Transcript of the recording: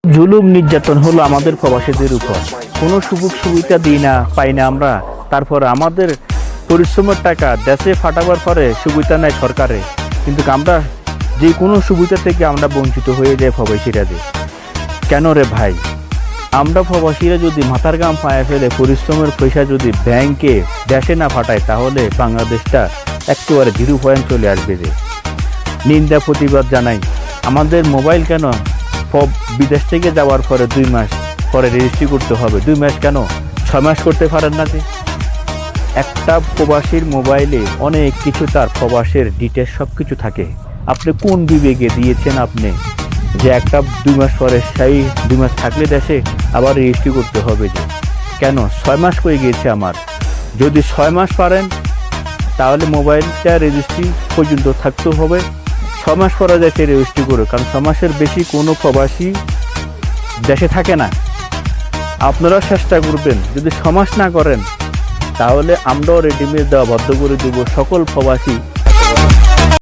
জুলুম নির্যাতন হলো আমাদের প্রবাসীদের উপর। কোনো সুযোগ সুবিধা দিই না, পাই না আমরা। তারপর আমাদের পরিশ্রমের টাকা দেশে ফাটাবার পরে সুবিধা নেয় সরকারে, কিন্তু আমরা যে কোনো সুবিধা থেকে আমরা বঞ্চিত হয়ে যাই প্রবাসীরা। কেন রে ভাই? আমরা প্রবাসীরা যদি মাথার ঘাম পায়ে ফেলে পরিশ্রমের পয়সা যদি ব্যাংকে দেশে না ফাটায়, তাহলে বাংলাদেশটা একেবারে জিরো পয়েন্ট চলে আসবে। নিন্দা প্রতিবাদ জানাই। আমাদের মোবাইল কেন বিদেশ থেকে যাওয়ার পরে 2 মাস পরে রেজিস্ট্রি করতে হবে? 2 মাস কেন 6 মাস করতে পারেন না? একটা প্রবাসীর মোবাইলে অনেক কিছু, তার প্রবাসের ডিটেলস সব কিছু থাকে। আপনি কোন বিবেকে দিয়েছেন আপনি যে একটা 2 মাস পরে সেই 2 মাস থাকলে দেশে আবার রেজিস্ট্রি করতে হবে? কেন 6 মাস করে গিয়েছে আমার। যদি 6 মাস পারেন তাহলে মোবাইলটা রেজিস্ট্রি পর্যন্ত থাকতে হবে। 6 মাস পরে দেশে রেজিস্ট্রি করে, কারণ 6 মাসের বেশি কোনো প্রবাসী দেশে থাকে না। আপনারা চেষ্টা করবেন, যদি 6 মাস না করেন তাহলে আমরাও রেডিমেড দেওয়া বন্ধ করে দেব সকল প্রবাসী।